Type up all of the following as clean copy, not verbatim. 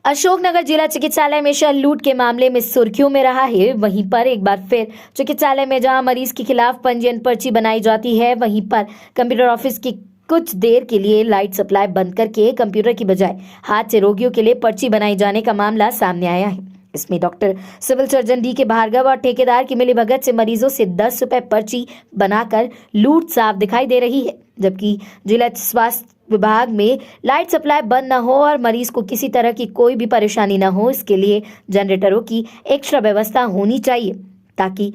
अशोकनगर जिला चिकित्सालय में शल लूट के मामले में सुर्खियों में रहा है। वहीं पर एक बार फिर चिकित्सालय में जहां मरीज के खिलाफ पंजीयन पर्ची बनाई जाती है, वहीं पर कंप्यूटर ऑफिस की कुछ देर के लिए लाइट सप्लाई बंद करके कंप्यूटर की बजाय हाथ से रोगियों के लिए पर्ची बनाई जाने का मामला सामने आया है। इसमें डॉक्टर सिविल सर्जन डी के भार्गव और ठेकेदार की मिलीभगत से मरीजों से 10 रुपए पर्ची बनाकर लूट साफ दिखाई दे रही है। जबकि जिला स्वास्थ्य विभाग में लाइट सप्लाई बंद न हो और मरीज को किसी तरह की कोई भी परेशानी न हो, इसके लिए जनरेटरों की एक्स्ट्रा व्यवस्था होनी चाहिए ताकि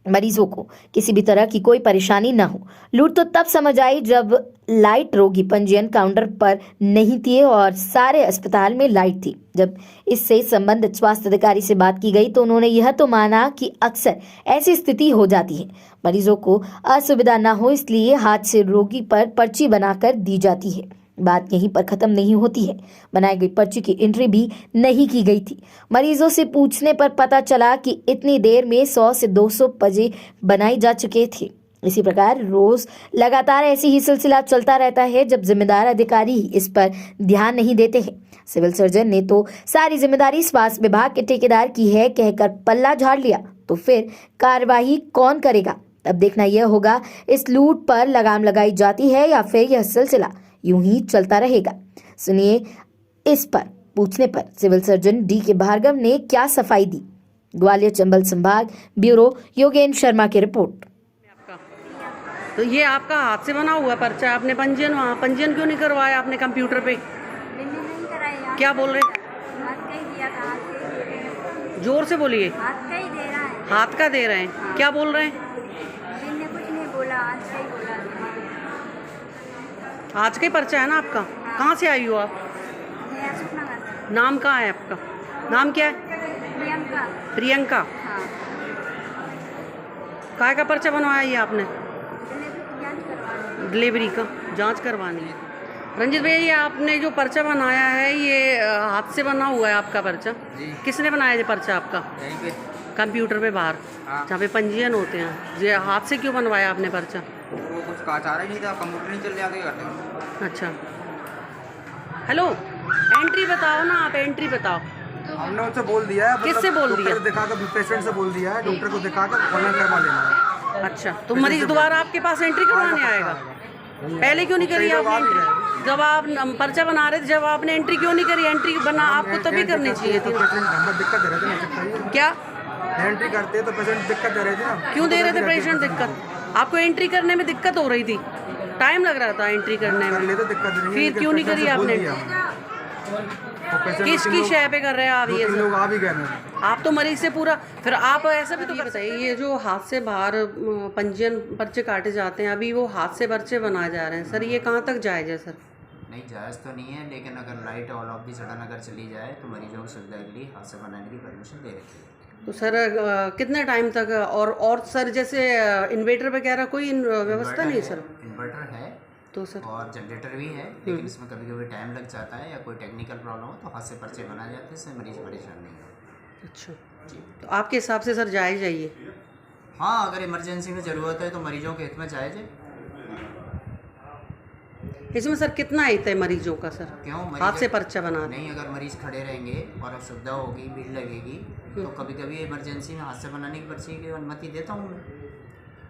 मरीजों को किसी भी तरह की कोई परेशानी न हो। लूट तो तब समझ आई जब लाइट रोगी पंजीयन काउंटर पर नहीं थी और सारे अस्पताल में लाइट थी। जब इससे संबंधित स्वास्थ्य अधिकारी से बात की गई तो उन्होंने यह तो माना कि अक्सर ऐसी स्थिति हो जाती है, मरीजों को असुविधा न हो इसलिए हाथ से रोगी पर पर्ची बनाकर दी जाती है। बात यहीं पर खत्म नहीं होती है। बनाई गई पर्ची की एंट्री भी नहीं की गई थी। मरीजों से पूछने पर पता चला कि इतनी देर में 100 से 200 पर्चे बनाई जा चुके थे। इसी प्रकार रोज लगातार ऐसी ही सिलसिला चलता रहता है जब जिम्मेदार अधिकारी इस पर ध्यान नहीं देते हैं। सिविल सर्जन ने तो सारी जिम्मेदारी स्वास्थ्य विभाग के ठेकेदार की है कहकर पल्ला झाड़ लिया, तो फिर कार्यवाही कौन करेगा? अब देखना यह होगा इस लूट पर लगाम लगाई जाती है या फिर यह सिलसिला यूं ही चलता रहेगा। सुनिए इस पर पूछने पर सिविल सर्जन डी के भार्गव ने क्या सफाई दी। ग्वालियर चंबल संभाग ब्यूरो योगेंद्र शर्मा की रिपोर्ट। तो ये आपका हाथ से बना हुआ पर्चा, आपने पंजीयन क्यों नहीं करवाया आपने कंप्यूटर पे? नहीं कराया। क्या बोल रहे? हाथ का ही दिया था, हाथ का ही दे रहे हैं। जोर से बोलिए। हाथ का ही दे रहा है। हाथ का दे रहे हैं। हाँ। क्या बोल रहे हैं? मैंने कुछ नहीं बोला, हाथ का ही बोला। आज का ही पर्चा है ना आपका? हाँ। कहाँ से आई हो आप? मैं अशोकनगर से। नाम कहाँ है आपका? नाम क्या है? प्रियंका। प्रियंका। हाँ। काय का पर्चा बनवाया ये आपने? डिलीवरी की जांच करवानी है। डिलीवरी का जांच करवानी है। रंजित भैया, ये आपने जो पर्चा बनाया है ये हाथ से बना हुआ है आपका पर्चा? जी। किसने बनाया ये पर्चा आपका? यहीं पे। कंप्यूटर पे बाहर हाँ। जहाँ पे पंजीयन होते हैं। ये हाथ से क्यों बनवाया आपने पर्चा? वो कुछ काच आ रहा ही नहीं था, कंप्यूटर नहीं चल जाते करते। अच्छा, हेलो, एंट्री बताओ ना आप, एंट्री बताओ। हमने उनसे बोल दिया है। किससे बोल दिया? डॉक्टर दिखा कर, पेशेंट से बोल दिया है, डॉक्टर को दिखा कर ऑनलाइन करवा लेना है। अच्छा, तो मरीज दोबारा आपके पास एंट्री करवाने आएगा? पहले क्यों नहीं करी आपने एंट्री? जब आप पर्चा बना रहे थे, जब आपने एंट्री क्यों नहीं करी? एंट्री बना आपको तभी करनी चाहिए थी। पेशेंट दिक्कत दे रहे थे ना। क्या एंट्री करते तो पेशेंट दिक्कत दे रहे थे ना। क्यों दे रहे थे पेशेंट दिक्कत? आपको एंट्री करने में दिक्कत हो रही थी, टाइम लग रहा था एंट्री करने में, तो दिक्कत नहीं है, फिर क्यों नहीं करी आपने? किसकी शय पे कर रहे हैं आप ये सब? लोग आ भी गए हैं। आप तो मरीज से पूरा, फिर आप ऐसा भी तो ये बताइए, ये जो हाथ से बाहर पंजीयन पर्चे काटे जाते हैं, अभी वो हाथ से पर्चे बनाए जा रहे हैं सर, ये कहाँ तक जायज़ है सर? नहीं, जायज़ तो नहीं है, लेकिन अगर light all of the sudden अगर चली जाए तो मरीजों की सुविधा के लिए हाथ से बनाने की परमिशन दे रखी है। तो सर कितने टाइम तक? और सर जैसे इन्वर्टर वगैरह कोई व्यवस्था नहीं सर? इन्वर्टर है तो सर और जनरेटर भी है, लेकिन इसमें कभी कभी टाइम लग जाता है या कोई टेक्निकल प्रॉब्लम हो तो हाथ से पर्चे बनाए जाते हैं, इससे मरीज परेशान नहीं हो। अच्छा जी, तो आपके हिसाब से सर जायज़ है ये? हाँ, अगर इमरजेंसी में ज़रूरत है तो मरीजों के हित में जायज़ है। इसमें सर कितना हित है मरीजों का सर? क्यों? हाथ से पर्चा बना नहीं, अगर मरीज खड़े रहेंगे और सुविधा होगी, भीड़ लगेगी तो कभी कभी इमरजेंसी में हाथ से बनाने की पर्ची की अनुमति देता हूँ मैं।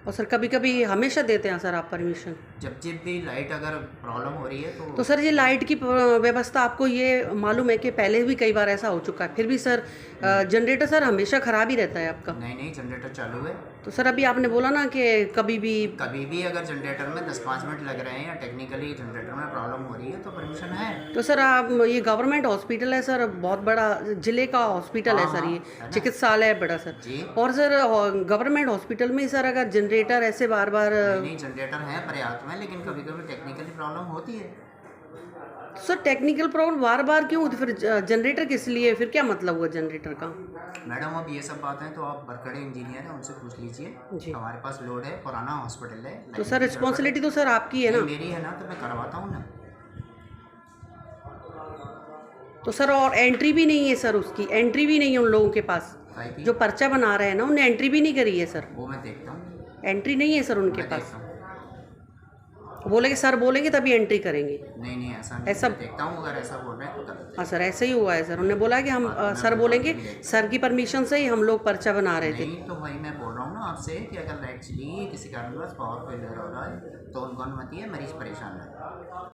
और सर कभी कभी हमेशा देते हैं सर आप परमिशन? जब भी लाइट अगर प्रॉब्लम हो रही है तो सर ये लाइट की व्यवस्था आपको ये मालूम है कि पहले भी कई बार ऐसा हो चुका है, फिर भी सर जनरेटर सर हमेशा ख़राब ही रहता है आपका? नहीं, जनरेटर चालू है। तो सर अभी आपने बोला ना कि कभी भी अगर जनरेटर में 10-5 मिनट लग रहे हैं या टेक्निकली जनरेटर में प्रॉब्लम हो रही है तो परमिशन है। तो सर आप ये गवर्नमेंट हॉस्पिटल है सर, बहुत बड़ा जिले का हॉस्पिटल है सर, ये चिकित्सालय है बड़ा सर जी। और सर गवर्नमेंट हॉस्पिटल में सर अगर जनरेटर ऐसे बार बार नहीं, जनरेटर है पर्याप्त में, लेकिन कभी कभी टेक्निकली प्रॉब्लम होती है। सर टेक्निकल प्रॉब्लम बार बार क्यों होती? फिर जनरेटर किस लिए? फिर क्या मतलब हुआ जनरेटर का? मैडम, अब ये सब बातें तो आप बरकड़े इंजीनियर हैं, उनसे पूछ लीजिए जी। हमारे पास लोड है, पुराना हॉस्पिटल है। तो सर रिस्पॉन्सिबिलिटी तो सर आपकी है ना? मेरी है ना, तो मैं करवाता हूँ ना। तो सर और एंट्री भी नहीं है सर, उसकी एंट्री भी नहीं है उन लोगों के पास जो पर्चा बना रहे हैं ना, उन्हें एंट्री भी नहीं करी है सर। वो मैं देखता हूँ, एंट्री नहीं है सर उनके पास। बोले कि सर बोलेंगे तभी एंट्री करेंगे। नहीं नहीं ऐसा नहीं, ऐसा- मैं देखता हूँ अगर ऐसा बोल रहे हैं तो गलत है। हाँ सर, ऐसे ही हुआ है सर। उन्होंने बोला कि हम सर बोलेंगे, सर की परमिशन से ही हम लोग पर्चा बना रहे थे। नहीं तो वही मैं बोल रहा हूँ ना आपसे कि अगर एक्चुअली किसी कारणवश पावर फेलियर हो रहा है तो उनको अनुमति है, मरीज परेशान है।